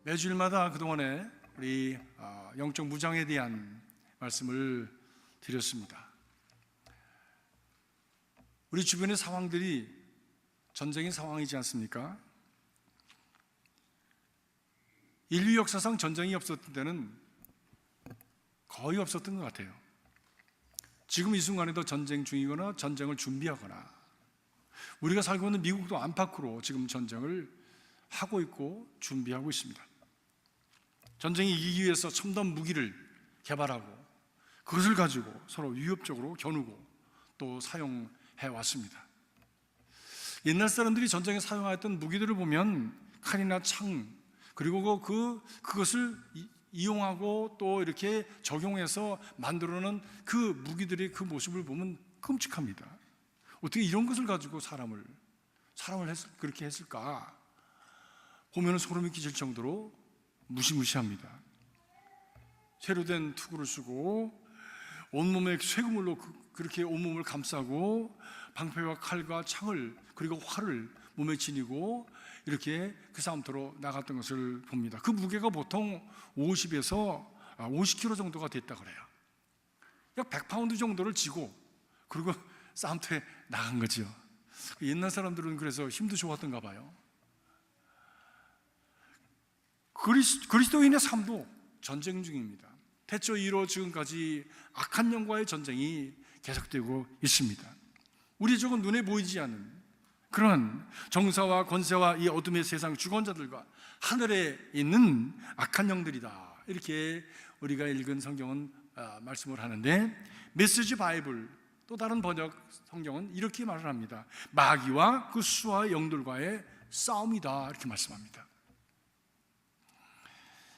매주일마다 그동안에 우리 영적 무장에 대한 말씀을 드렸습니다. 우리 주변의 상황들이 전쟁의 상황이지 않습니까? 인류 역사상 전쟁이 없었던 때는 거의 없었던 것 같아요. 지금 이 순간에도 전쟁 중이거나 전쟁을 준비하거나, 우리가 살고 있는 미국도 안팎으로 지금 전쟁을 하고 있고 준비하고 있습니다. 전쟁이 이기기 위해서 첨단 무기를 개발하고 그것을 가지고 서로 위협적으로 겨누고 또 사용해 왔습니다. 옛날 사람들이 전쟁에 사용했던 무기들을 보면 칼이나 창, 그리고 그것을 이용하고 또 이렇게 적용해서 만들어낸 그 무기들의 그 모습을 보면 끔찍합니다. 어떻게 이런 것을 가지고 사람을 그렇게 했을까 보면 소름이 끼칠 정도로 무시무시합니다. 새로 된 투구를 쓰고 온몸에 쇠고물로 그렇게 온몸을 감싸고 방패와 칼과 창을 그리고 활을 몸에 지니고 이렇게 그 싸움터로 나갔던 것을 봅니다. 그 무게가 보통 50에서 50kg 정도가 됐다 그래요. 약 100파운드 정도를 지고 그리고 싸움터에 나간 거죠. 옛날 사람들은 그래서 힘도 좋았던가 봐요. 그리스도인의 삶도 전쟁 중입니다. 태초 이로 지금까지 악한 영과의 전쟁이 계속되고 있습니다. 우리 적은 눈에 보이지 않는 그런 정사와 권세와 이 어둠의 세상 주권자들과 하늘에 있는 악한 영들이다, 이렇게 우리가 읽은 성경은 말씀을 하는데, 메시지 바이블 또 다른 번역 성경은 이렇게 말을 합니다. 마귀와 그 수와 영들과의 싸움이다, 이렇게 말씀합니다.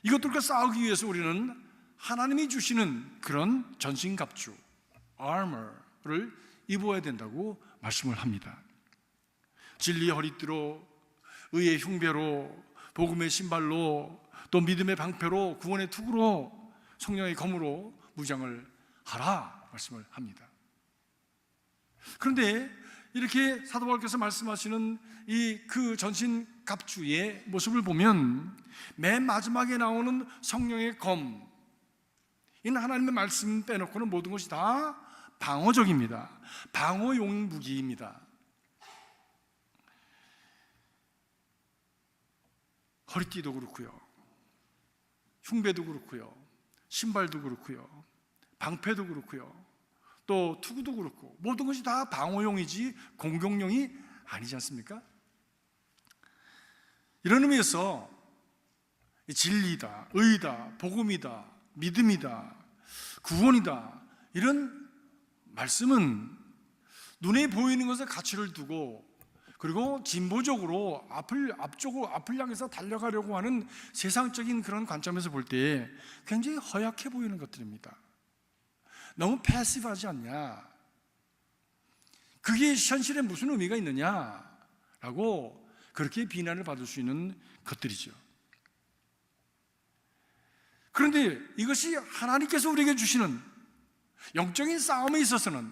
이것들과 싸우기 위해서 우리는 하나님이 주시는 그런 전신갑주, armor를 입어야 된다고 말씀을 합니다. 진리의 허리띠로, 의의 흉배로, 복음의 신발로, 또 믿음의 방패로, 구원의 투구로, 성령의 검으로 무장을 하라 말씀을 합니다. 그런데 이렇게 사도 바울께서 말씀하시는 그 전신갑주의 모습을 보면 맨 마지막에 나오는 성령의 검, 이는 하나님의 말씀 빼놓고는 모든 것이 다 방어적입니다. 방어용 무기입니다. 허리띠도 그렇고요, 흉배도 그렇고요, 신발도 그렇고요, 방패도 그렇고요, 또 투구도 그렇고 모든 것이 다 방어용이지 공격용이 아니지 않습니까? 이런 의미에서 진리다, 의다, 복음이다, 믿음이다, 구원이다, 이런 말씀은 눈에 보이는 것에 가치를 두고, 그리고 진보적으로 앞을 향해서 달려가려고 하는 세상적인 그런 관점에서 볼 때 굉장히 허약해 보이는 것들입니다. 너무 패시브하지 않냐, 그게 현실에 무슨 의미가 있느냐라고 그렇게 비난을 받을 수 있는 것들이죠. 그런데 이것이 하나님께서 우리에게 주시는 영적인 싸움에 있어서는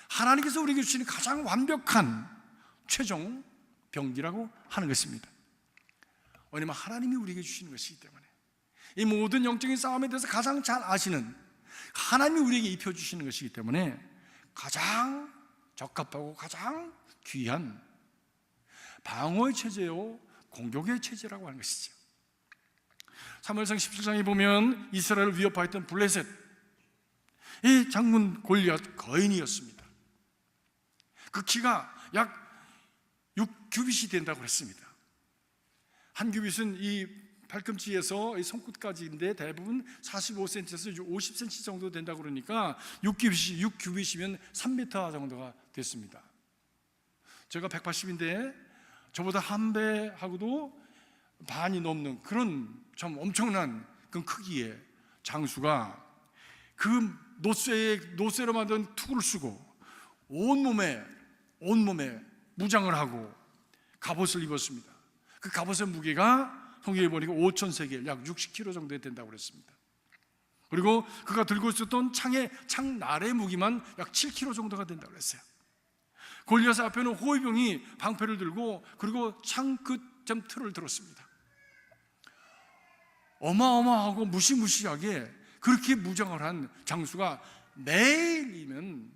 하나님께서 우리에게 주시는 가장 완벽한 최종 병기라고 하는 것입니다. 왜냐하면 하나님이 우리에게 주시는 것이기 때문에, 이 모든 영적인 싸움에 대해서 가장 잘 아시는 하나님이 우리에게 입혀주시는 것이기 때문에 가장 적합하고 가장 귀한 방어의 체제요 공격의 체제라고 하는 것이죠. 사무엘상 17장에 보면 이스라엘을 위협하였던 블레셋, 이 장군 골리앗 거인이었습니다. 그 키가 약 6규빗이 된다고 했습니다. 한 규빗은 이 발꿈치에서 이 손끝까지인데 대부분 45cm에서 50cm 정도 된다고 그러니까 6규빗이면 3m 정도가 됐습니다. 제가 180인데 저보다 한 배하고도 반이 넘는 그런 좀 엄청난 그 크기의 장수가 그 노쇠로 만든 투구를 쓰고 온몸에 무장을 하고 갑옷을 입었습니다. 그 갑옷의 무게가 통계해 보니까 5,000세겔, 약 60kg 정도 된다고 그랬습니다. 그리고 그가 들고 있었던 창날의 무기만 약 7kg 정도가 된다고 그랬어요. 골리앗 앞에는 호위병이 방패를 들고 그리고 창 끝 틀을 들었습니다. 어마어마하고 무시무시하게 그렇게 무장을 한 장수가 매일이면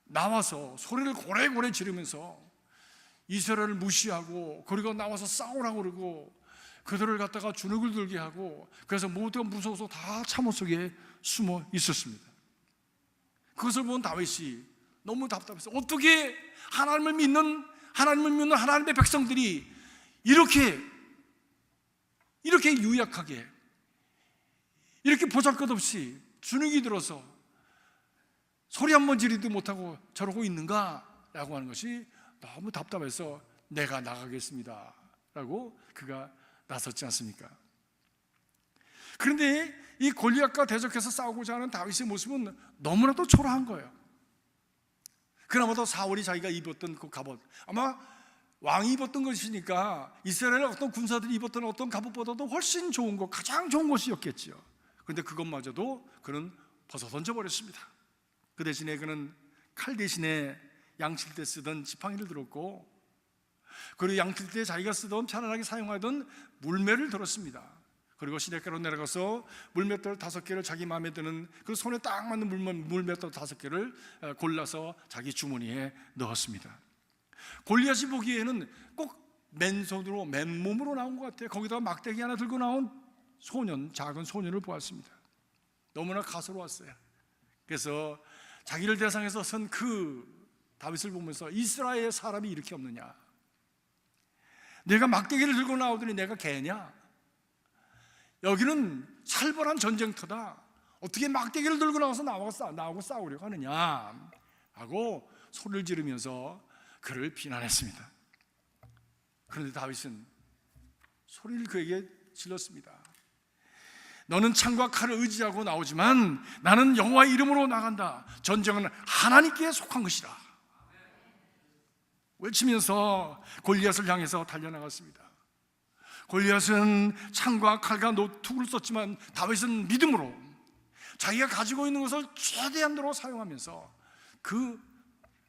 나와서 소리를 고래고래 지르면서 이스라엘을 무시하고, 그리고 나와서 싸우라고 그러고 그들을 갖다가 주눅을 들게 하고, 그래서 모두가 무서워서 다 참호 속에 숨어 있었습니다. 그것을 본 다윗이 너무 답답해서, 어떻게 하나님을 믿는 하나님의 백성들이 이렇게 유약하게, 이렇게 보잘것없이 주눅이 들어서 소리 한 번 지르지도 못하고 저러고 있는가라고 하는 것이 너무 답답해서 내가 나가겠습니다 라고 그가 나섰지 않습니까? 그런데 이 골리앗과 대적해서 싸우고자 하는 다윗의 모습은 너무나도 초라한 거예요. 그나마도 사울이 자기가 입었던 그 갑옷, 아마 왕이 입었던 것이니까 이스라엘 어떤 군사들이 입었던 어떤 갑옷보다도 훨씬 좋은 것, 가장 좋은 것이었겠지요. 그런데 그것마저도 그는 벗어 던져버렸습니다. 그 대신에 그는 칼 대신에 양칠 때 쓰던 지팡이를 들었고, 그리고 양칠 때 자기가 쓰던 편안하게 사용하던 물매를 들었습니다. 그리고 시냇가로 내려가서 물맷돌 5개를 자기 마음에 드는 그 손에 딱 맞는 물맷돌 5개를 골라서 자기 주머니에 넣었습니다. 골리앗이 보기에는 꼭 맨손으로 맨몸으로 나온 것 같아요. 거기다가 막대기 하나 들고 나온 소년, 작은 소년을 보았습니다. 너무나 가소로웠어요. 그래서 자기를 대상해서 선 그 다윗을 보면서, 이스라엘의 사람이 이렇게 없느냐, 내가 막대기를 들고 나오더니 내가 개냐, 여기는 살벌한 전쟁터다, 어떻게 막대기를 들고 나와서 나하고 싸우려고 하느냐 하고 소리를 지르면서 그를 비난했습니다. 그런데 다윗은 소리를 그에게 질렀습니다. 너는 창과 칼을 의지하고 나오지만 나는 여호와의 이름으로 나간다. 전쟁은 하나님께 속한 것이다 외치면서 골리앗을 향해서 달려나갔습니다. 골리앗은 창과 칼과 노툭을 썼지만 다윗은 믿음으로 자기가 가지고 있는 것을 최대한으로 사용하면서 그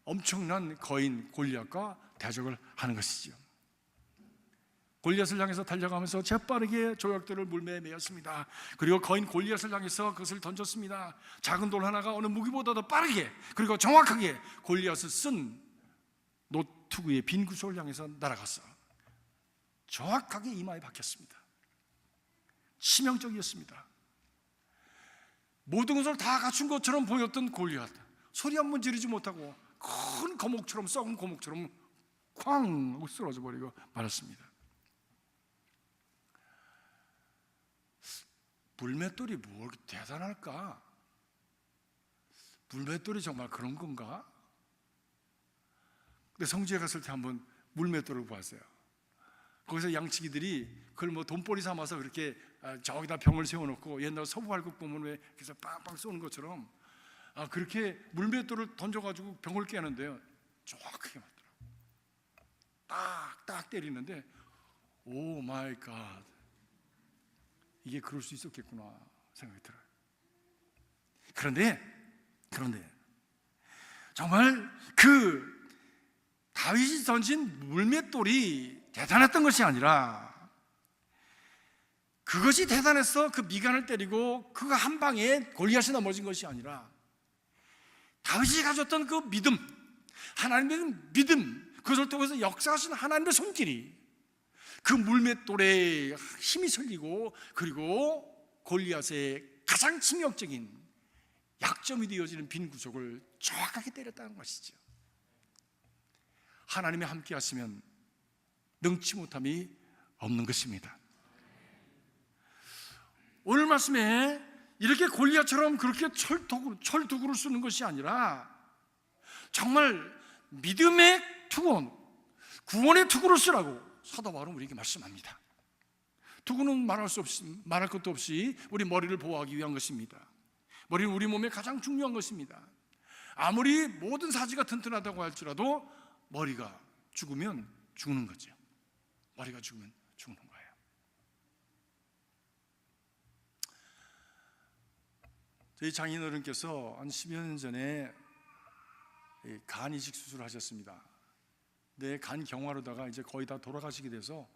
엄청난 거인 골리앗과 대적을 하는 것이죠. 골리앗을 향해서 달려가면서 재빠르게 조약돌을 물매에 메었습니다. 그리고 거인 골리앗을 향해서 그것을 던졌습니다. 작은 돌 하나가 어느 무기보다도 빠르게, 그리고 정확하게 골리앗을 쓴 노투구의 빈 구석을 향해서 날아갔어. 정확하게 이마에 박혔습니다. 치명적이었습니다. 모든 것을 다 갖춘 것처럼 보였던 골리앗, 소리 한 번 지르지 못하고 큰 거목처럼, 썩은 거목처럼 쾅 하고 쓰러져 버리고 말았습니다. 물맷돌이 뭐 그렇게 대단할까? 물맷돌이 정말 그런 건가? 근데 성지에 갔을 때 한번 물맷돌을 보았어요. 거기서 양치기들이 그걸 뭐 돈벌이 삼아서 그렇게 저기다 병을 세워놓고, 옛날 서부활국 보면 왜 그래서 빵빵 쏘는 것처럼 그렇게 물맷돌을 던져가지고 병을 깨는데요, 정확하게 맞더라고요. 딱딱 때리는데 오 마이 갓, 이게 그럴 수 있었겠구나 생각이 들어요. 그런데 정말 그 다윗이 던진 물맷돌이 대단했던 것이 아니라, 그것이 대단해서 그 미간을 때리고 그가 한 방에 골리앗이 넘어진 것이 아니라, 다윗이 가졌던 그 믿음, 하나님의 믿음, 그것을 통해서 역사하신 하나님의 손길이 그 물맷돌에 힘이 실리고, 그리고 골리앗의 가장 치명적인 약점이 되어지는 빈 구석을 정확하게 때렸다는 것이죠. 하나님이 함께 하시면 능치 못함이 없는 것입니다. 오늘 말씀에 이렇게 골리앗처럼 그렇게 철도구를 쓰는 것이 아니라, 정말 믿음의 투구, 구원의 투구를 쓰라고 사도 바울은 우리에게 말씀합니다. 투구는 말할 것도 없이 우리 머리를 보호하기 위한 것입니다. 머리는 우리 몸에 가장 중요한 것입니다. 아무리 모든 사지가 튼튼하다고 할지라도 머리가 죽으면 죽는 거죠. 머리가 죽으면 죽는 거예요. 저희 장인어른께서 한 10여 년 전에 간 이식 수술을 하셨습니다. 네, 간 경화로다가 이제 거의 다 돌아가시게 돼서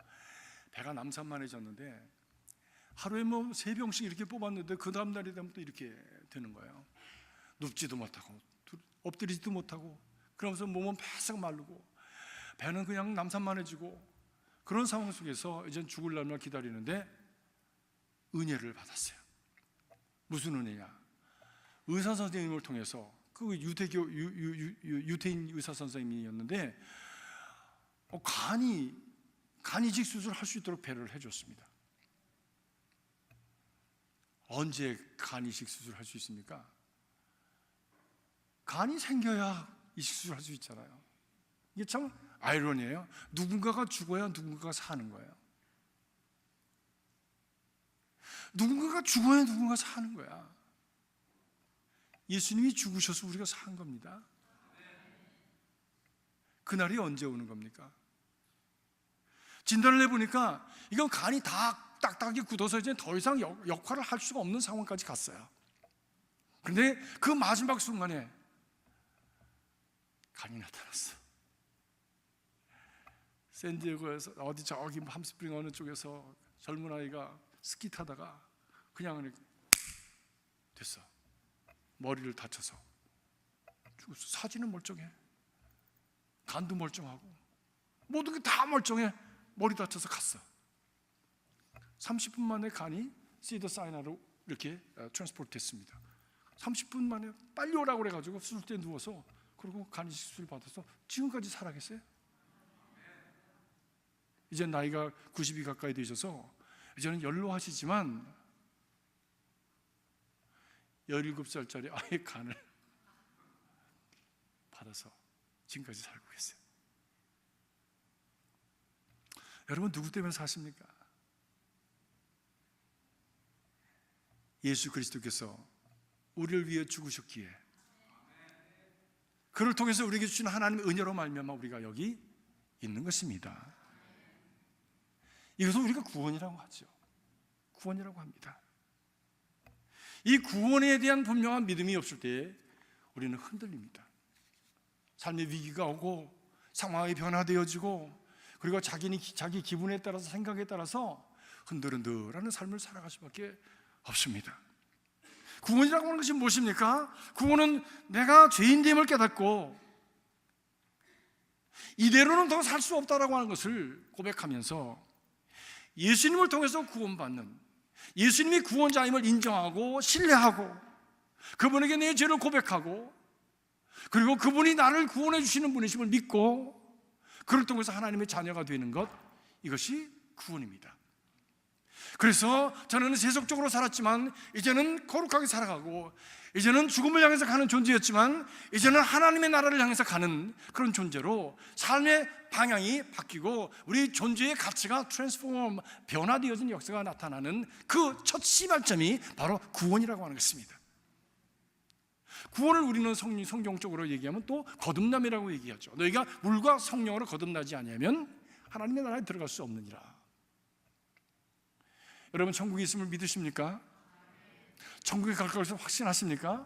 배가 남산만해졌는데, 하루에 뭐 3병씩 이렇게 뽑았는데 그 다음 날이 되면 또 이렇게 되는 거예요. 눕지도 못하고 엎드리지도 못하고, 그러면서 몸은 바싹 마르고 배는 그냥 남산만해지고, 그런 상황 속에서 이제 죽을 날만 기다리는데 은혜를 받았어요. 무슨 은혜냐? 의사 선생님을 통해서, 그 유태인 의사 선생님이었는데 간이식 수술을 할 수 있도록 배려를 해줬습니다. 언제 간이식 수술을 할 수 있습니까? 간이 생겨야 이식 수술을 할 수 있잖아요. 이게 참 아이러니예요. 누군가가 죽어야 누군가가 사는 거예요. 누군가가 죽어야 누군가가 사는 거야. 예수님이 죽으셔서 우리가 산 겁니다. 그날이 언제 오는 겁니까? 진단을 해보니까 이건 간이 다 딱딱하게 굳어서 이제 더 이상 역할을 할 수가 없는 상황까지 갔어요. 그런데 그 마지막 순간에 간이 나타났어. 샌디에고에서 어디 저기 함스프링 어느 쪽에서 젊은 아이가 스키 타다가 그냥 이렇게 됐어. 머리를 다쳐서 죽었어. 사진은 멀쩡해, 간도 멀쩡하고 모든 게 다 멀쩡해. 머리 다쳐서 갔어. 30분 만에 간이 시더사이나로 이렇게 트랜스포트 됐습니다. 30분 만에 빨리 오라고 그래가지고 수술대에 누워서, 그리고 간이식 수술 받아서 지금까지 살아계세요. 이제 나이가 90이 가까이 되셔서 이제는 연로하시지만 17살짜리 아이의 간을 받아서 지금까지 살고 계세요. 여러분, 누구 때문에 사십니까? 예수 그리스도께서 우리를 위해 죽으셨기에, 그를 통해서 우리에게 주신 하나님의 은혜로 말미암아 우리가 여기 있는 것입니다. 이것을 우리가 구원이라고 하죠. 구원이라고 합니다. 이 구원에 대한 분명한 믿음이 없을 때 우리는 흔들립니다. 삶의 위기가 오고 상황이 변화되어지고, 그리고 자기 기분에 따라서, 생각에 따라서 흔들흔들하는 삶을 살아갈 수밖에 없습니다. 구원이라고 하는 것이 무엇입니까? 구원은 내가 죄인됨을 깨닫고 이대로는 더 살 수 없다라고 하는 것을 고백하면서 예수님을 통해서 구원받는, 예수님이 구원자임을 인정하고 신뢰하고 그분에게 내 죄를 고백하고, 그리고 그분이 나를 구원해 주시는 분이심을 믿고 그를 통해서 하나님의 자녀가 되는 것, 이것이 구원입니다. 그래서 저는 세속적으로 살았지만 이제는 거룩하게 살아가고, 이제는 죽음을 향해서 가는 존재였지만 이제는 하나님의 나라를 향해서 가는 그런 존재로 삶의 방향이 바뀌고 우리 존재의 가치가 트랜스포럼, 변화되어진 역사가 나타나는 그 첫 시발점이 바로 구원이라고 하는 것입니다. 구원을 우리는 성경적으로 얘기하면 또 거듭남이라고 얘기하죠. 너희가 물과 성령으로 거듭나지 아니하면 하나님의 나라에 들어갈 수 없느니라. 여러분, 천국에 있음을 믿으십니까? 천국에 갈 것을 확신하십니까?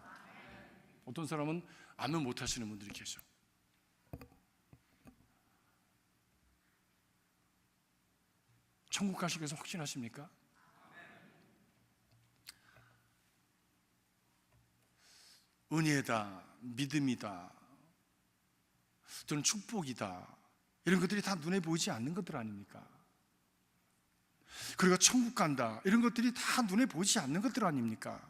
어떤 사람은 아멘 못 하시는 분들이 계셔. 천국 가시기 위해서 확신하십니까? 은혜다, 믿음이다, 또는 축복이다, 이런 것들이 다 눈에 보이지 않는 것들 아닙니까? 그리고 천국 간다, 이런 것들이 다 눈에 보이지 않는 것들 아닙니까?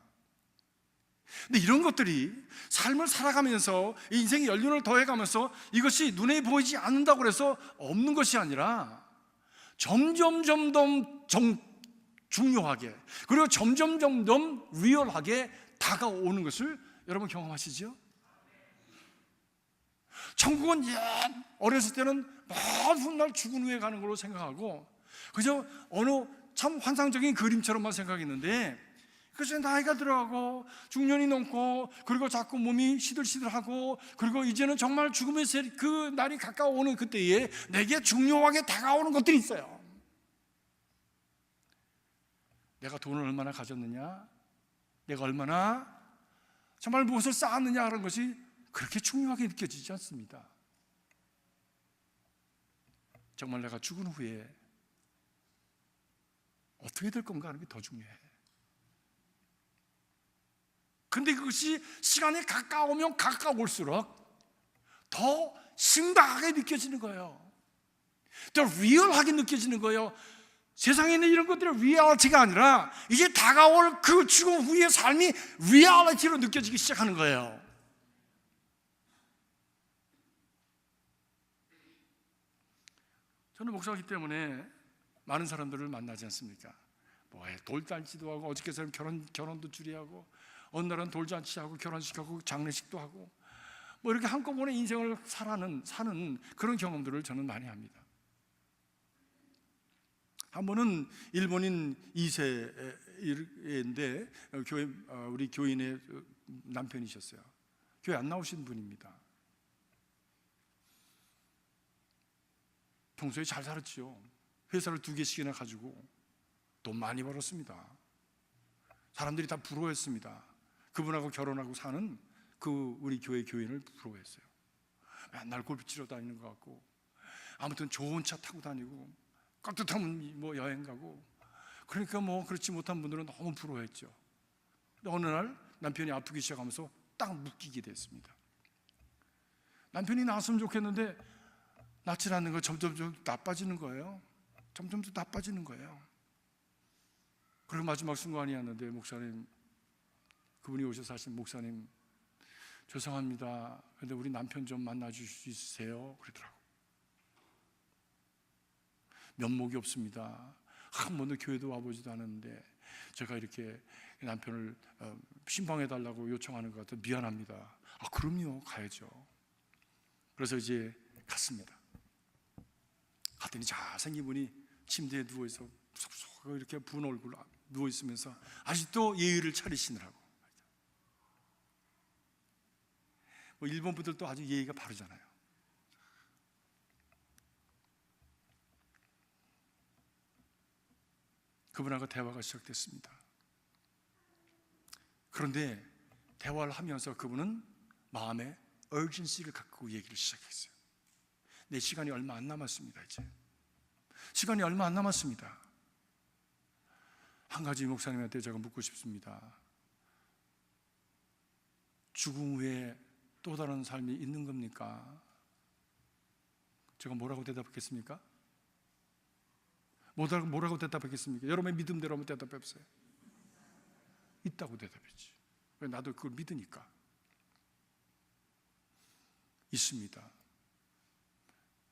근데 이런 것들이 삶을 살아가면서 인생의 연륜을 더해가면서 이것이 눈에 보이지 않는다고 해서 없는 것이 아니라 점점 중요하게, 그리고 점점 리얼하게 다가오는 것을 여러분 경험하시죠? 천국은 어렸을 때는 먼 훗날 죽은 후에 가는 걸로 생각하고 그저 어느 참 환상적인 그림처럼만 생각했는데, 그래서 나이가 들어가고 중년이 넘고, 그리고 자꾸 몸이 시들시들하고, 그리고 이제는 정말 죽음의 그 날이 가까워오는 그때에 내게 중요하게 다가오는 것들이 있어요. 내가 돈을 얼마나 가졌느냐, 내가 얼마나 정말 무엇을 쌓았느냐 하는 것이 그렇게 중요하게 느껴지지 않습니다. 정말 내가 죽은 후에 어떻게 될 건가 하는 게 더 중요해. 근데 그것이 시간이 가까우면 가까울수록 더 심각하게 느껴지는 거예요. 더 리얼하게 느껴지는 거예요. 세상에 있는 이런 것들이 리얼리티가 아니라 이제 다가올 그 죽음 후의 삶이 리얼리티로 느껴지기 시작하는 거예요. 저는 목사이기 때문에 많은 사람들을 만나지 않습니까? 뭐해 돌잔치도 하고 어저께처럼 결혼도 줄이하고 어느 날은 돌잔치하고 결혼식하고 장례식도 하고 뭐 이렇게 한꺼번에 인생을 사는 그런 경험들을 저는 많이 합니다. 한 번은 일본인 2세인데 우리 교인의 남편이셨어요. 교회 안 나오신 분입니다. 평소에 잘 살았지요. 회사를 2개씩이나 가지고 돈 많이 벌었습니다. 사람들이 다 부러워했습니다. 그분하고 결혼하고 사는 그 우리 교회 교인을 부러워했어요. 맨날 골프 치러 다니는 것 같고 아무튼 좋은 차 타고 다니고 깍듯하면 뭐 여행 가고 그러니까 뭐 그렇지 못한 분들은 너무 부러워했죠. 근데 어느 날 남편이 아프기 시작하면서 딱 묶이게 됐습니다. 남편이 나았으면 좋겠는데 낫지 않는 거 점점 좀 나빠지는 거예요. 점점 더 나빠지는 거예요. 그리고 마지막 순간이었는데 목사님, 그분이 오셔서 하신 목사님 죄송합니다. 근데 우리 남편 좀 만나주실 수 있으세요? 그러더라고. 면목이 없습니다. 한 번도 교회도 와보지도 않았는데 제가 이렇게 남편을 신방해달라고 요청하는 것 같아서 미안합니다. 아 그럼요, 가야죠. 그래서 이제 갔습니다. 갔더니 잘생긴 분이 침대에 누워있어 푹 이렇게 부은 얼굴로 누워있으면서 아직도 예의를 차리시느라고. 뭐 일본 분들도 아주 예의가 바르잖아요. 그분하고 대화가 시작됐습니다. 그런데 대화를 하면서 그분은 마음에 urgency를 갖고 얘기를 시작했어요. 내 시간이 얼마 안 남았습니다. 이제 시간이 얼마 안 남았습니다. 한 가지 목사님한테 제가 묻고 싶습니다. 죽음 후에 또 다른 삶이 있는 겁니까? 제가 뭐라고 대답했겠습니까? 뭐라고 대답했겠습니까? 여러분의 믿음대로 한번 대답해 보세요. 있다고 대답했지. 왜? 나도 그걸 믿으니까. 있습니다.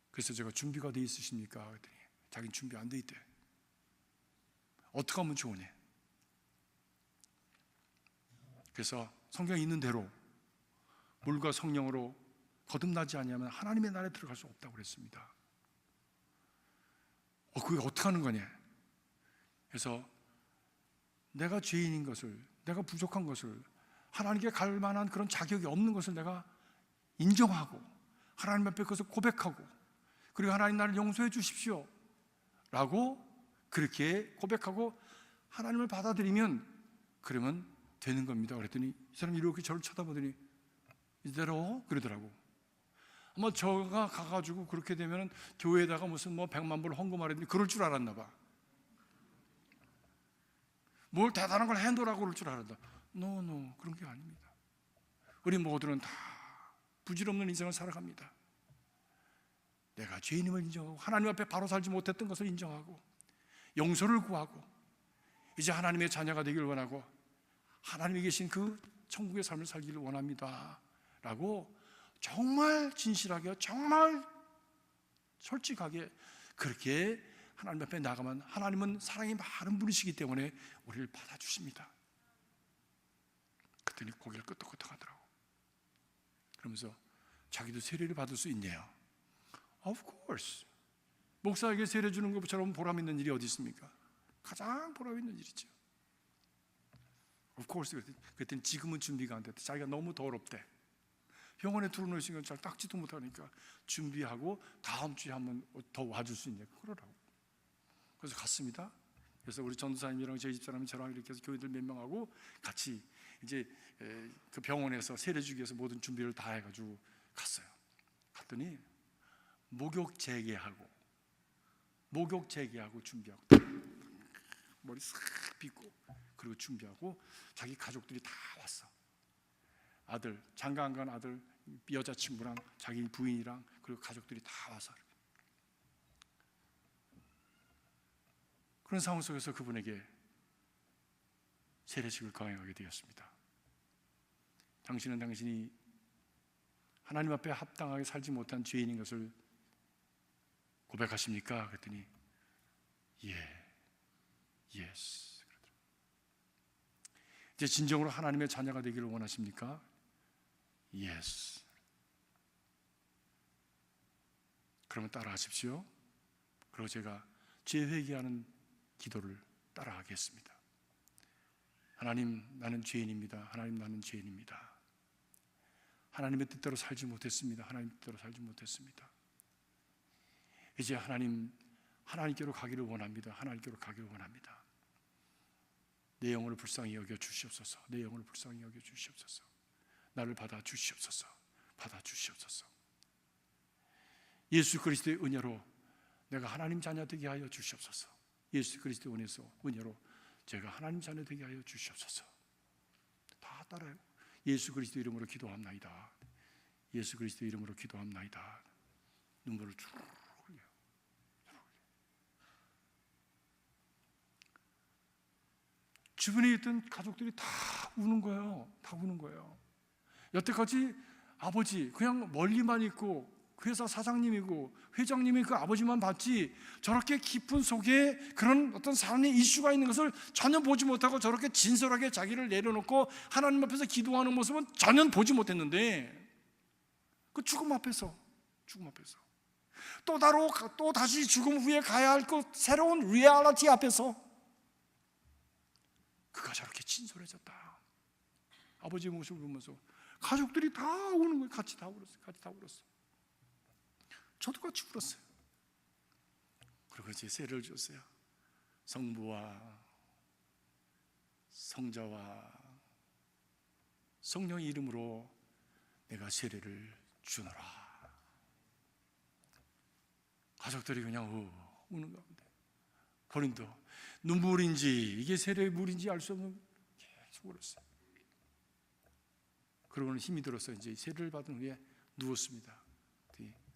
그래서 제가 준비가 돼 있으십니까? 그랬더니 자기는 준비 안 돼 있대. 어떻게 하면 좋으냐? 그래서 성경에 있는 대로 물과 성령으로 거듭나지 아니하면 하나님의 나라에 들어갈 수 없다고 그랬습니다. 그게 어떻게 하는 거냐? 그래서 내가 죄인인 것을, 내가 부족한 것을, 하나님께 갈 만한 그런 자격이 없는 것을 내가 인정하고 하나님 앞에 그것을 고백하고 그리고 하나님 나를 용서해 주십시오 라고 그렇게 고백하고 하나님을 받아들이면 그러면 되는 겁니다. 그랬더니 이 사람이 이렇게 저를 쳐다보더니 이대로 그러더라고. 아마 저가 가가지고 그렇게 되면 교회에다가 무슨 뭐 100만 불 헌금하랬더니 그럴 줄 알았나 봐. 뭘 대단한 걸 해놓으라고 그럴 줄 알았다. No, 그런 게 아닙니다. 우리 모두는 다 부질없는 인생을 살아갑니다. 내가 죄인임을 인정하고 하나님 앞에 바로 살지 못했던 것을 인정하고 용서를 구하고 이제 하나님의 자녀가 되기를 원하고 하나님이 계신 그 천국의 삶을 살기를 원합니다 라고 정말 진실하게 정말 솔직하게 그렇게 하나님 앞에 나가면 하나님은 사랑이 많은 분이시기 때문에 우리를 받아주십니다. 그랬더니 고개를 끄덕끄덕 하더라고. 그러면서 자기도 세례를 받을 수 있네요. Of course. 목사에게 세례 주는 것처럼 보람 있는 일이 어디 있습니까? 가장 보람 있는 일이죠. Of course. 그랬더니 지금은 준비가 안 됐대. 자기가 너무 더럽대. 병원에 들어놓은 시간 잘 닦지도 못하니까 준비하고 다음 주에 한번 더 와줄 수 있냐 그러라고. 그래서 갔습니다. 그래서 우리 전도사님이랑 저희 집사람이 저랑 이렇게 해서 교회들 몇 명하고 같이 이제 그 병원에서 세례 주기 위해서 모든 준비를 다 해가지고 갔어요. 갔더니 목욕 재개하고 준비하고 머리 싹 빗고 그리고 준비하고 자기 가족들이 다 왔어. 아들, 장가 안 간 아들, 여자친구랑 자기 부인이랑 그리고 가족들이 다 와서 그런 상황 속에서 그분에게 세례식을 강행하게 되었습니다. 당신은 당신이 하나님 앞에 합당하게 살지 못한 죄인인 것을 고백하십니까? 그랬더니 예스. 이제 진정으로 하나님의 자녀가 되기를 원하십니까? 예스. 그러면 따라하십시오. 그리고 제가 죄 회개하는 기도를 따라하겠습니다. 하나님, 나는 죄인입니다. 하나님, 나는 죄인입니다. 하나님의 뜻대로 살지 못했습니다. 하나님 뜻대로 살지 못했습니다. 이제 하나님께로 가기를 원합니다. 하나님께로 가기를 원합니다. 내 영혼을 불쌍히 여겨 주시옵소서. 내 영혼을 불쌍히 여겨 주시옵소서. 나를 받아 주시옵소서. 받아 주시옵소서. 예수 그리스도의 은혜로 내가 하나님 자녀 되게 하여 주시옵소서. 예수 그리스도의 은혜로 제가 하나님 자녀 되게 하여 주시옵소서. 다 따라요. 예수 그리스도 이름으로 기도합나이다. 예수 그리스도 이름으로 기도합나이다. 눈물을 쭉 흘려요. 주변에 있던 가족들이 다 우는 거예요. 다 우는 거예요. 여태까지 아버지 그냥 멀리만 있고 회사 사장님이고 회장님이 그 아버지만 봤지 저렇게 깊은 속에 그런 어떤 삶의 이슈가 있는 것을 전혀 보지 못하고 저렇게 진솔하게 자기를 내려놓고 하나님 앞에서 기도하는 모습은 전혀 보지 못했는데 그 죽음 앞에서 또 다시 죽음 후에 가야 할 그 새로운 리얼리티 앞에서 그가 저렇게 진솔해졌다. 아버지의 모습을 보면서 가족들이 다 우는 거예요. 같이 다 울었어요. 저도 같이 울었어요. 그리고 이제 세례를 줬어요. 성부와 성자와 성령의 이름으로 내가 세례를 주노라. 가족들이 그냥 우는 가운데 본인도 눈물인지 이게 세례의 물인지 알 수 없는 계속 울었어요. 그러고는 힘이 들어서 이제 세례를 받은 후에 누웠습니다.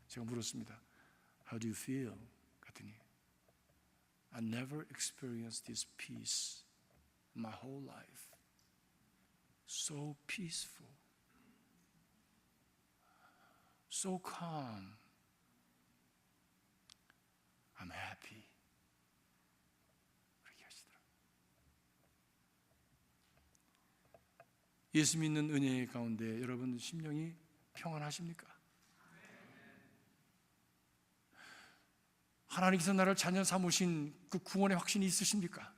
제가 물었습니다. How do you feel? 그랬더니 I never experienced this peace my whole life. So peaceful. So calm. I'm happy. 그렇게 하시더라고요. 예수 믿는 은혜 가운데 여러분 심령이 평안하십니까? 하나님께서 나를 자녀 삼으신 그 구원의 확신이 있으십니까?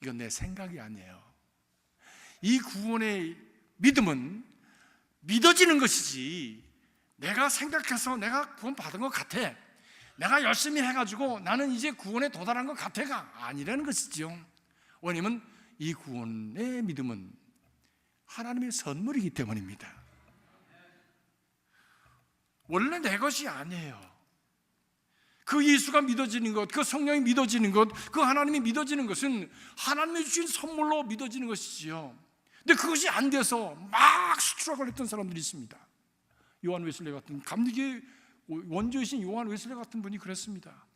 이건 내 생각이 아니에요. 이 구원의 믿음은 믿어지는 것이지 내가 생각해서 내가 구원 받은 것 같아, 내가 열심히 해가지고 나는 이제 구원에 도달한 것 같아가 아니라는 것이죠. 왜냐하면 이 구원의 믿음은 하나님의 선물이기 때문입니다. 원래 내 것이 아니에요. 그 예수가 믿어지는 것, 그 성령이 믿어지는 것, 그 하나님이 믿어지는 것은 하나님이 주신 선물로 믿어지는 것이지요. 근데 그것이 안 돼서 막 스트러글 했던 사람들이 있습니다. 요한 웨슬레 같은 감리교의 원조이신 요한 웨슬레 같은 분이 그랬습니다.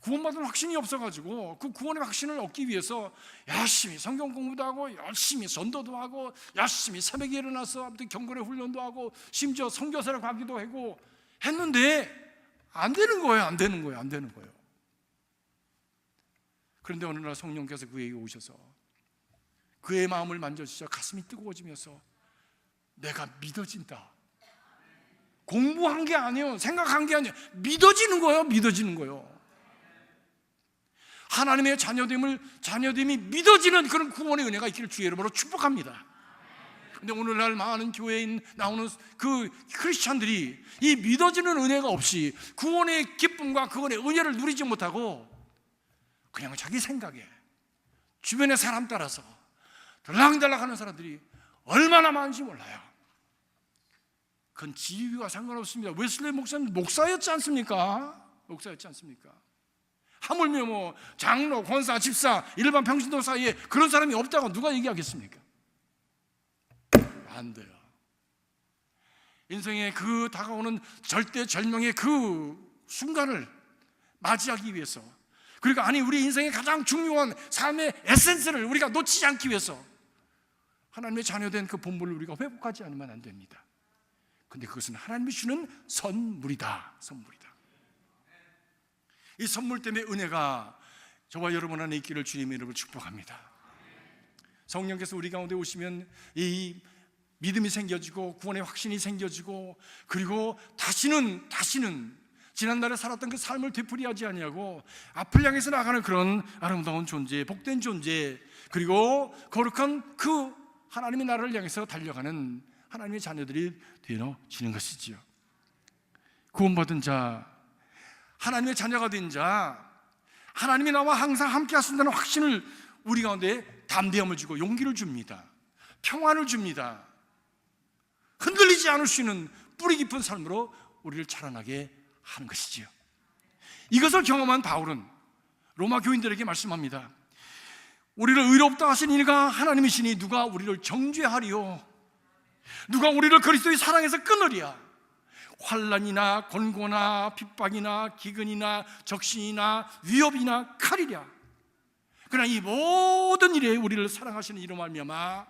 구원받은 확신이 없어가지고 그 구원의 확신을 얻기 위해서 열심히 성경 공부도 하고 열심히 전도도 하고 열심히 새벽에 일어나서 아무튼 경건의 훈련도 하고 심지어 선교사를 가기도 하고 했는데 안 되는 거예요. 그런데 어느 날 성령께서 그에게 오셔서 그의 마음을 만져주셔 가슴이 뜨거워지면서 내가 믿어진다. 공부한 게 아니에요. 생각한 게 아니에요. 믿어지는 거예요. 하나님의 자녀됨이 믿어지는 그런 구원의 은혜가 있기를 주의 이름으로 축복합니다. 근데 오늘날 많은 교회에 나오는 그 크리스찬들이 이 믿어지는 은혜가 없이 구원의 기쁨과 구원의 은혜를 누리지 못하고 그냥 자기 생각에 주변의 사람 따라서 들락달락 하는 사람들이 얼마나 많은지 몰라요. 그건 지위와 상관없습니다. 웨슬리 목사님 목사였지 않습니까? 하물며 뭐 장로, 권사, 집사, 일반 평신도 사이에 그런 사람이 없다고 누가 얘기하겠습니까? 안 돼요. 인생의 그 다가오는 절대절명의 그 순간을 맞이하기 위해서, 그리고 우리 인생의 가장 중요한 삶의 에센스를 우리가 놓치지 않기 위해서 하나님의 자녀된 그 본분을 우리가 회복하지 않으면 안 됩니다. 근데 그것은 하나님이 주는 선물이다. 이 선물 때문에 은혜가 저와 여러분 안에 있기를 주님의 이름으로 축복합니다. 성령께서 우리 가운데 오시면 이 믿음이 생겨지고 구원의 확신이 생겨지고, 그리고 다시는 지난날에 살았던 그 삶을 되풀이하지 아니하고 앞을 향해서 나가는 그런 아름다운 존재, 복된 존재, 그리고 거룩한 그 하나님의 나라를 향해서 달려가는 하나님의 자녀들이 되어지는 것이지요. 구원받은 자, 하나님의 자녀가 된 자, 하나님이 나와 항상 함께 하신다는 확신을 우리 가운데 담대함을 주고 용기를 줍니다. 평안을 줍니다. 흔들리지 않을 수 있는 뿌리 깊은 삶으로 우리를 자라나게 하는 것이지요. 이것을 경험한 바울은 로마 교인들에게 말씀합니다. 우리를 의롭다 하신 이가 하나님이시니 누가 우리를 정죄하리요? 누가 우리를 그리스도의 사랑에서 끊으리야? 환난이나 곤고나 핍박이나 기근이나 적신이나 위협이나 칼이랴. 그러나 이 모든 일에 우리를 사랑하시는 이로 말미암아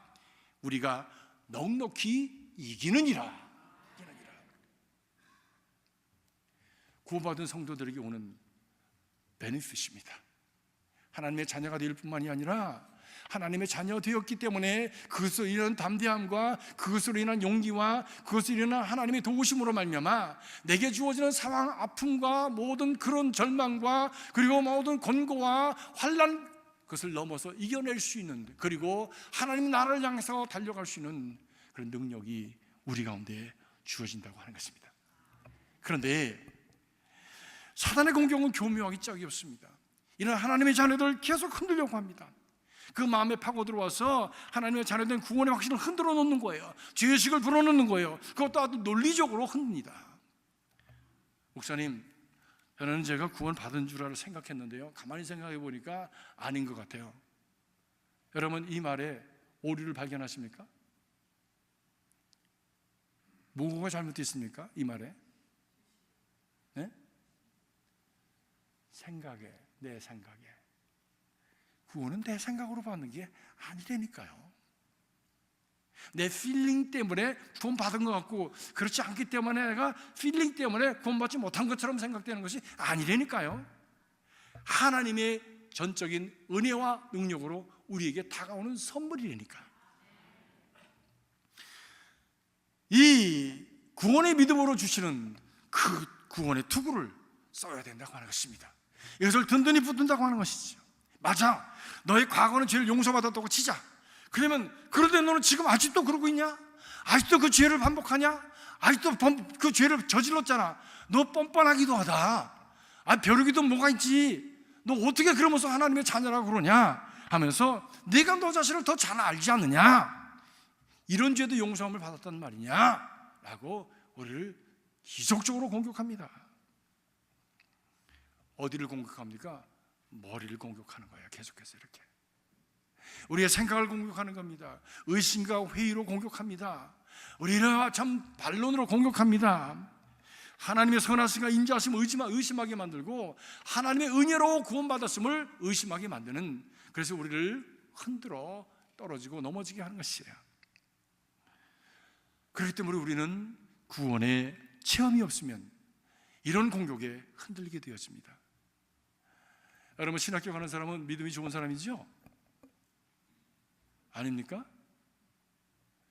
우리가 넉넉히 이기느니라. 구원받은 성도들에게 오는 베네핏입니다. 하나님의 자녀가 될 뿐만이 아니라 하나님의 자녀 되었기 때문에 그것으로 인한 담대함과 그것으로 인한 용기와 그것으로 인한 하나님의 도우심으로 말미암아 내게 주어지는 상황, 아픔과 모든 그런 절망과 그리고 모든 권고와 환난, 그것을 넘어서 이겨낼 수 있는, 그리고 하나님 나라를 향해서 달려갈 수 있는 그런 능력이 우리 가운데 주어진다고 하는 것입니다. 그런데 사단의 공격은 교묘하기 짝이 없습니다. 이런 하나님의 자녀들 계속 흔들려고 합니다. 그 마음에 파고 들어와서 하나님의 자녀된 구원의 확신을 흔들어 놓는 거예요. 죄의식을 불어넣는 거예요. 그것도 아주 논리적으로 흔듭니다. 목사님, 저는 제가 구원 받은 줄 알아 생각했는데요, 가만히 생각해 보니까 아닌 것 같아요. 여러분, 이 말에 오류를 발견하십니까? 뭐가 잘못됐습니까? 이 말에? 네? 내 생각에. 구원은 내 생각으로 받는 게 아니라니까요. 내 필링 때문에 구원 받은 것 같고, 그렇지 않기 때문에 내가 필링 때문에 구원받지 못한 것처럼 생각되는 것이 아니라니까요. 하나님의 전적인 은혜와 능력으로 우리에게 다가오는 선물이라니까. 이 구원의 믿음으로 주시는 그 구원의 투구를 써야 된다고 하는 것입니다. 이것을 든든히 붙든다고 하는 것이죠. 맞아, 너의 과거는 죄를 용서받았다고 치자. 그러면 그런데 너는 지금 아직도 그러고 있냐? 아직도 그 죄를 반복하냐? 아직도 그 죄를 저질렀잖아. 너 뻔뻔하기도 하다. 벼르기도 뭐가 있지? 너 어떻게 그러면서 하나님의 자녀라고 그러냐? 하면서 네가 너 자신을 더 잘 알지 않느냐? 이런 죄도 용서함을 받았단 말이냐? 라고 우리를 지속적으로 공격합니다. 어디를 공격합니까? 머리를 공격하는 거예요. 계속해서 이렇게 우리의 생각을 공격하는 겁니다. 의심과 회의로 공격합니다. 우리를 참 반론으로 공격합니다. 하나님의 선하심과 인자하심을 의심하게 만들고 하나님의 은혜로 구원받았음을 의심하게 만드는, 그래서 우리를 흔들어 떨어지고 넘어지게 하는 것이에요. 그렇기 때문에 우리는 구원의 체험이 없으면 이런 공격에 흔들리게 되어집니다. 여러분, 신학교 가는 사람은 믿음이 좋은 사람이죠? 아닙니까?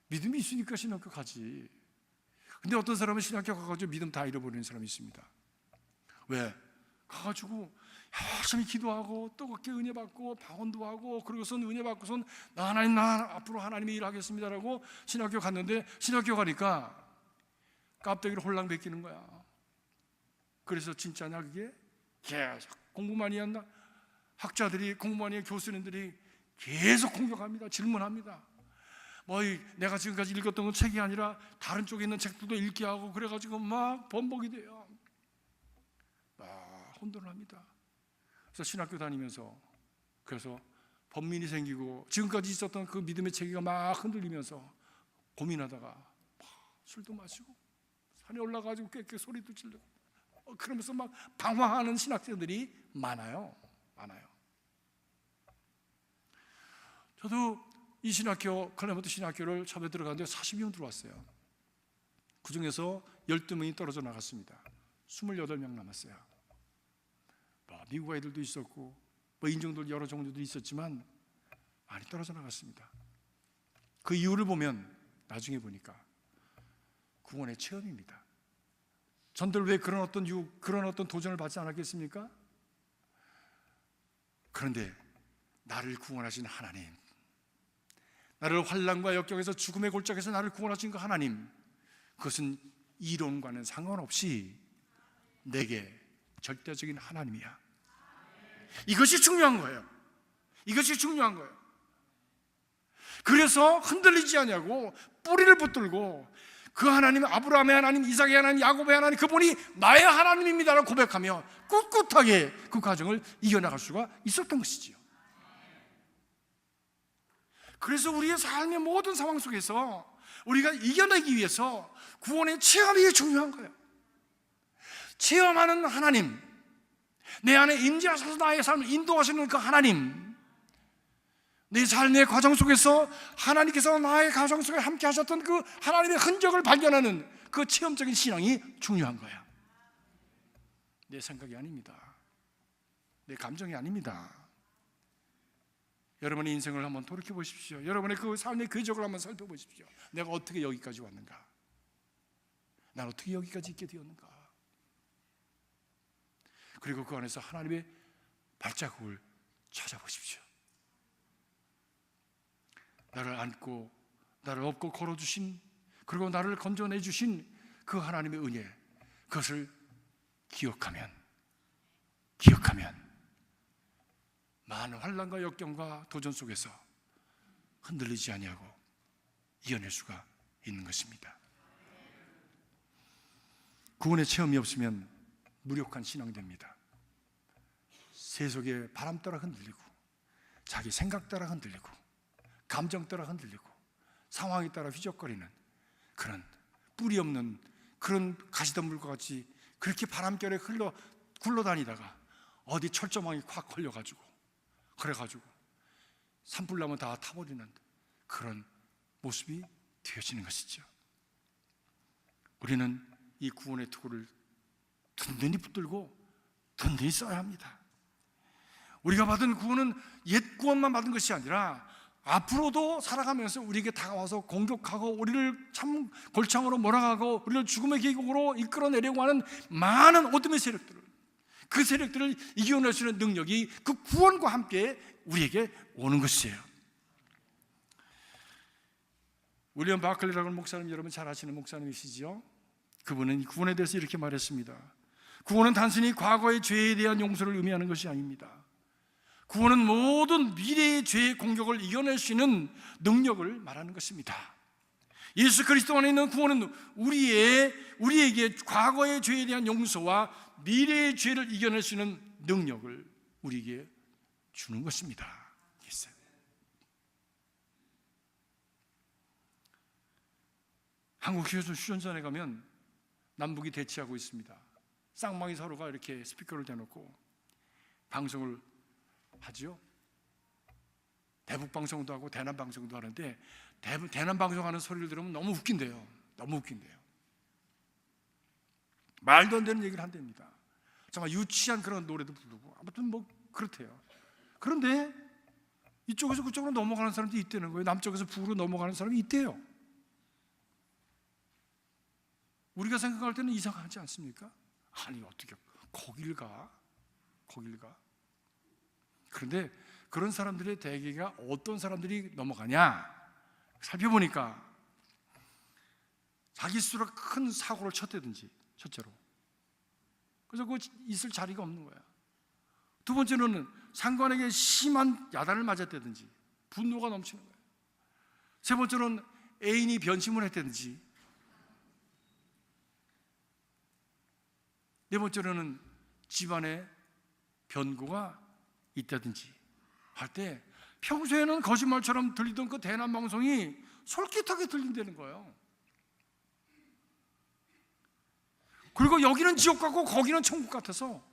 믿음이 있으니까 신학교 가지. 근데 어떤 사람은 신학교 가가지고 믿음 다 잃어버리는 사람이 있습니다. 왜? 가가지고 열심히 기도하고 뜨겁게 은혜 받고 방언도 하고, 그러고선 은혜 받고선 나 앞으로 하나님의 일 하겠습니다라고 신학교 갔는데, 신학교 가니까 깝대기를 홀랑 베끼는 거야. 그래서 진짜냐 그게? 계속 공부 많이 한다. 학자들이, 공부 많이 한 교수님들이 계속 공격합니다. 질문합니다. 내가 지금까지 읽었던 건 책이 아니라 다른 쪽에 있는 책들도 읽게 하고, 그래가지고 막 번복이 돼요. 막 혼돈을 합니다. 그래서 신학교 다니면서 그래서 번민이 생기고 지금까지 있었던 그 믿음의 체계가 막 흔들리면서 고민하다가 막 술도 마시고 산에 올라가지고 꽥꽥 소리도 지르고 그러면서 막 방황하는 신학생들이 많아요. 저도 이 신학교, 클레먼트 신학교를 처음에 들어갔는데 40명 들어왔어요. 그 중에서 12명이 떨어져 나갔습니다. 28명 남았어요. 미국 아이들도 있었고 인종들 여러 종류도 있었지만 많이 떨어져 나갔습니다. 그 이유를 보면 나중에 보니까 구원의 체험입니다. 전들 왜 그런 어떤 도전을 받지 않았겠습니까? 그런데 나를 구원하신 하나님, 나를 환난과 역경에서 죽음의 골짜기에서 나를 구원하신 그 하나님, 그것은 이론과는 상관없이 내게 절대적인 하나님이야. 이것이 중요한 거예요. 그래서 흔들리지 않냐고 뿌리를 붙들고 그 하나님, 아브라함의 하나님, 이삭의 하나님, 야곱의 하나님, 그분이 나의 하나님입니다라고 고백하며 꿋꿋하게 그 과정을 이겨나갈 수가 있었던 것이지요. 그래서 우리의 삶의 모든 상황 속에서 우리가 이겨내기 위해서 구원의 체험이 중요한 거예요. 체험하는 하나님, 내 안에 임재하셔서 나의 삶을 인도하시는 그 하나님, 내 삶의 과정 속에서 하나님께서 나의 가정 속에 함께 하셨던 그 하나님의 흔적을 발견하는 그 체험적인 신앙이 중요한 거야. 내 생각이 아닙니다. 내 감정이 아닙니다. 여러분의 인생을 한번 돌이켜 보십시오. 여러분의 그 삶의 궤적을 한번 살펴보십시오. 내가 어떻게 여기까지 왔는가? 난 어떻게 여기까지 있게 되었는가? 그리고 그 안에서 하나님의 발자국을 찾아보십시오. 나를 안고 나를 업고 걸어주신, 그리고 나를 건져내주신 그 하나님의 은혜, 그것을 기억하면 많은 환난과 역경과 도전 속에서 흔들리지 아니하고 이겨낼 수가 있는 것입니다. 구원의 체험이 없으면 무력한 신앙이 됩니다. 세속의 바람 따라 흔들리고, 자기 생각 따라 흔들리고, 감정 따라 흔들리고, 상황에 따라 휘적거리는 그런 뿌리 없는 그런 가시덤불과 같이 그렇게 바람결에 굴러다니다가 어디 철조망이 콱 걸려가지고, 그래가지고 산불 나면 다 타버리는 그런 모습이 되어지는 것이죠. 우리는 이 구원의 투구를 든든히 붙들고 든든히 써야 합니다. 우리가 받은 구원은 옛 구원만 받은 것이 아니라 앞으로도 살아가면서 우리에게 다가와서 공격하고 우리를 참 골창으로 몰아가고 우리를 죽음의 계곡으로 이끌어내려고 하는 많은 어둠의 세력들을, 그 세력들을 이겨낼 수 있는 능력이 그 구원과 함께 우리에게 오는 것이에요. 윌리엄 바클리라는 목사님, 여러분 잘 아시는 목사님이시죠? 그분은 구원에 대해서 이렇게 말했습니다. 구원은 단순히 과거의 죄에 대한 용서를 의미하는 것이 아닙니다. 구원은 모든 미래의 죄의 공격을 이겨낼 수 있는 능력을 말하는 것입니다. 예수 그리스도 안에 있는 구원은 우리에게 과거의 죄에 대한 용서와 미래의 죄를 이겨낼 수 있는 능력을 우리에게 주는 것입니다. 한국 휴전선에 가면 남북이 대치하고 있습니다. 쌍방이 서로가 이렇게 스피커를 대놓고 방송을 하죠. 대북 방송도 하고 대남 방송도 하는데 대남 방송하는 소리를 들으면 너무 웃긴대요. 말도 안 되는 얘기를 한답니다. 정말 유치한 그런 노래도 부르고 아무튼 뭐 그렇대요. 그런데 이쪽에서 그쪽으로 넘어가는 사람들이 있다는 거예요. 남쪽에서 북으로 넘어가는 사람이 있대요. 우리가 생각할 때는 이상하지 않습니까? 아니 어떻게 거길 가? 그런데 그런 사람들의 대개가 어떤 사람들이 넘어가냐 살펴보니까 자기 스스로 큰 사고를 쳤다든지, 첫째로 그래서 그 있을 자리가 없는 거야. 두 번째로는 상관에게 심한 야단을 맞았다든지 분노가 넘치는 거야. 세 번째로는 애인이 변심을 했다든지, 네 번째로는 집안의 변고가 있다든지 할 때 평소에는 거짓말처럼 들리던 그 대남 방송이 솔깃하게 들린다는 거예요. 그리고 여기는 지옥 같고 거기는 천국 같아서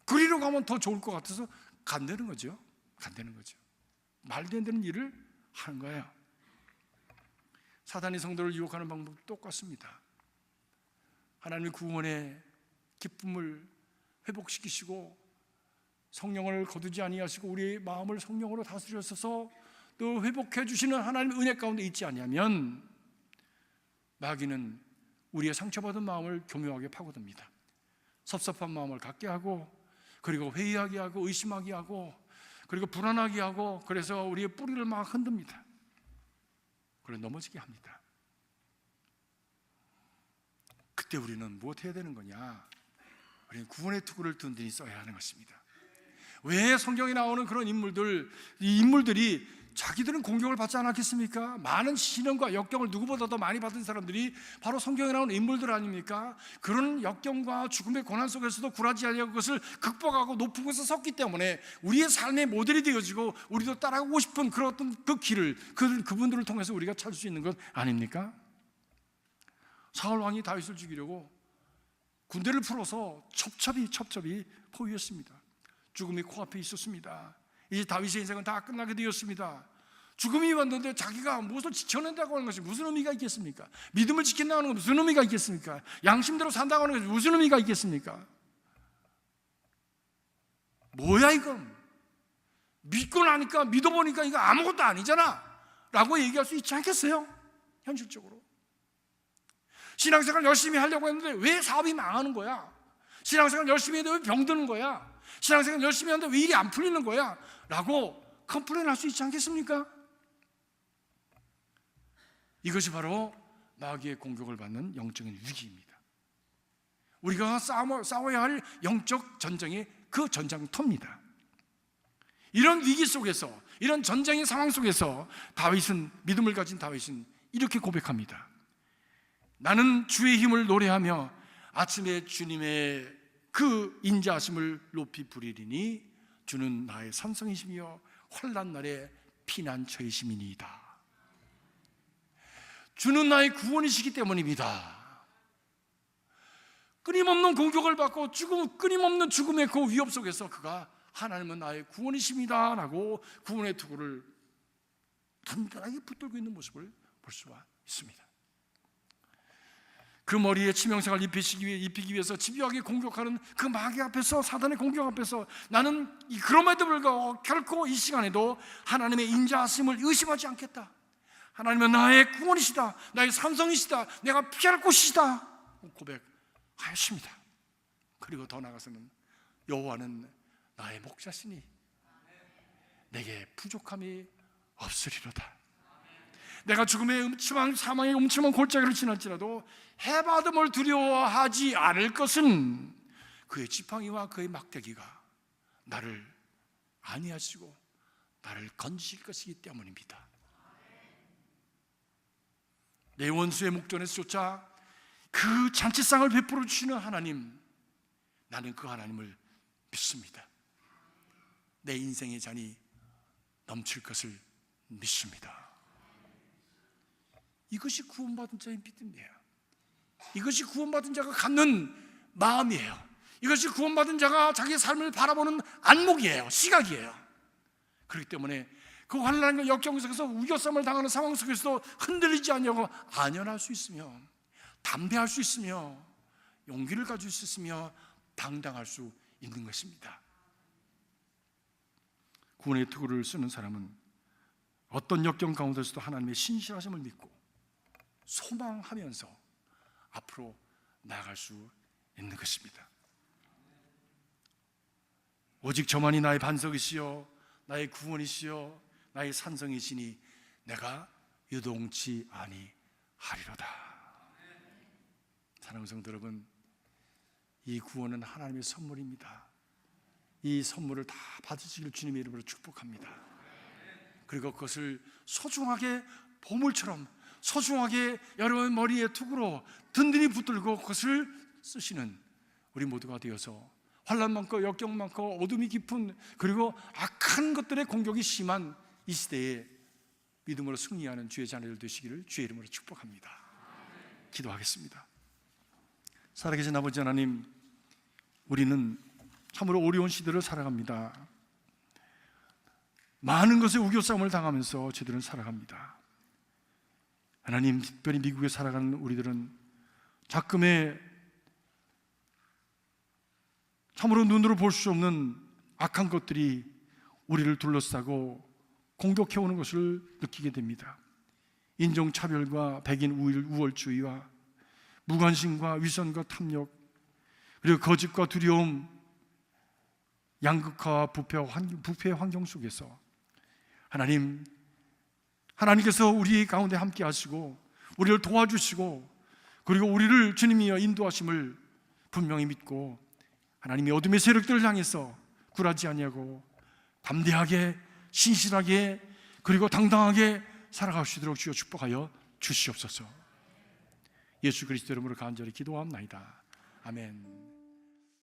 그리로 가면 더 좋을 것 같아서 간다는 거죠. 말도 안 되는 일을 하는 거예요. 사단이 성도를 유혹하는 방법도 똑같습니다. 하나님의 구원의 기쁨을 회복시키시고 성령을 거두지 아니하시고 우리의 마음을 성령으로 다스리셔서 또 회복해 주시는 하나님의 은혜 가운데 있지 아니하면 마귀는 우리의 상처받은 마음을 교묘하게 파고듭니다. 섭섭한 마음을 갖게 하고, 그리고 회의하게 하고, 의심하게 하고, 그리고 불안하게 하고, 그래서 우리의 뿌리를 막 흔듭니다. 그리고 넘어지게 합니다. 그때 우리는 무엇 해야 되는 거냐? 우리는 구원의 투구를 든든히 써야 하는 것입니다. 왜 성경에 나오는 그런 인물들, 이 인물들이 자기들은 공격을 받지 않았겠습니까? 많은 시련과 역경을 누구보다 더 많이 받은 사람들이 바로 성경에 나오는 인물들 아닙니까? 그런 역경과 죽음의 고난 속에서도 굴하지 아니하고 그것을 극복하고 높은 곳에 섰기 때문에 우리의 삶의 모델이 되어지고 우리도 따라가고 싶은 그런 어떤 그 길을 그분들을 통해서 우리가 찾을 수 있는 것 아닙니까? 사울 왕이 다윗을 죽이려고 군대를 풀어서 첩첩이 포위했습니다. 죽음이 코앞에 있었습니다. 이제 다윗의 인생은 다 끝나게 되었습니다. 죽음이 왔는데 자기가 무엇을 지켜낸다고 하는 것이 무슨 의미가 있겠습니까? 믿음을 지킨다고 하는 것이 무슨 의미가 있겠습니까? 양심대로 산다고 하는 것이 무슨 의미가 있겠습니까? 뭐야 이건? 믿고 나니까 믿어보니까 이거 아무것도 아니잖아 라고 얘기할 수 있지 않겠어요? 현실적으로 신앙생활 열심히 하려고 했는데 왜 사업이 망하는 거야? 신앙생활 열심히 했는데 왜 병드는 거야? 신앙생활 열심히 하는데 왜 일이 안 풀리는 거야? 라고 컴플레인 할 수 있지 않겠습니까? 이것이 바로 마귀의 공격을 받는 영적인 위기입니다. 우리가 싸워야 할 영적 전쟁의 그 전장터입니다. 이런 위기 속에서, 이런 전쟁의 상황 속에서 믿음을 가진 다윗은 이렇게 고백합니다. 나는 주의 힘을 노래하며 아침에 주님의 그 인자하심을 높이 부리리니 주는 나의 산성이시며 환난 날의 피난처이심이니이다. 주는 나의 구원이시기 때문입니다. 끊임없는 공격을 받고 끊임없는 죽음의 그 위협 속에서 그가 하나님은 나의 구원이십니다 라고 구원의 투구를 든든하게 붙들고 있는 모습을 볼 수가 있습니다. 그 머리에 치명상을 입히기 위해서 집요하게 공격하는 그 마귀 앞에서, 사단의 공격 앞에서 나는 그럼에도 불구하고 결코 이 시간에도 하나님의 인자하심을 의심하지 않겠다. 하나님은 나의 구원이시다, 나의 산성이시다, 내가 피할 곳이시다 고백하였습니다. 그리고 더 나아가서는 여호와는 나의 목자시니 내게 부족함이 없으리로다. 내가 죽음의 음침한 사망의 음침한 골짜기를 지날지라도 해받음을 두려워하지 않을 것은 그의 지팡이와 그의 막대기가 나를 안위하시고 나를 건지실 것이기 때문입니다. 내 원수의 목전에서 쫓아 그 잔치상을 베풀어 주시는 하나님, 나는 그 하나님을 믿습니다. 내 인생의 잔이 넘칠 것을 믿습니다. 이것이 구원받은 자의 믿음이에요. 이것이 구원받은 자가 갖는 마음이에요. 이것이 구원받은 자가 자기의 삶을 바라보는 안목이에요. 시각이에요. 그렇기 때문에 그 환난과 역경 속에서 우겨쌈을 당하는 상황 속에서도 흔들리지 않냐고 안연할 수 있으며, 담대할 수 있으며, 용기를 가질 수 있으며 당당할 수 있는 것입니다. 구원의 투구를 쓰는 사람은 어떤 역경 가운데서도 하나님의 신실하심을 믿고 소망하면서 앞으로 나아갈 수 있는 것입니다. 오직 저만이 나의 반석이시여 나의 구원이시여 나의 산성이시니 내가 유동치 아니하리로다. 사랑하는 성도 여러분, 이 구원은 하나님의 선물입니다. 이 선물을 다 받으시길 주님의 이름으로 축복합니다. 그리고 그것을 소중하게 보물처럼 소중하게 여러분 머리에 투구로 든든히 붙들고 그것을 쓰시는 우리 모두가 되어서 환난 많고 역경 많고 어둠이 깊은, 그리고 악한 것들의 공격이 심한 이 시대에 믿음으로 승리하는 주의 자녀들 되시기를 주의 이름으로 축복합니다. 기도하겠습니다. 살아계신 아버지 하나님, 우리는 참으로 어려운 시대를 살아갑니다. 많은 것에 우겨싸움을 당하면서 저들은 살아갑니다. 하나님, 특별히 미국에 살아가는 우리들은 작금의 참으로 눈으로 볼 수 없는 악한 것들이 우리를 둘러싸고 공격해오는 것을 느끼게 됩니다. 인종차별과 백인 우월주의와 무관심과 위선과 탐욕, 그리고 거짓과 두려움, 양극화와 부패의 환경 속에서 하나님께서 우리 가운데 함께 하시고 우리를 도와주시고, 그리고 우리를 주님이여 인도하심을 분명히 믿고 하나님이 어둠의 세력들을 향해서 굴하지 아니하고 담대하게, 신실하게, 그리고 당당하게 살아갈 수 있도록 주여 축복하여 주시옵소서. 예수 그리스도 이름으로 간절히 기도합나이다. 아멘.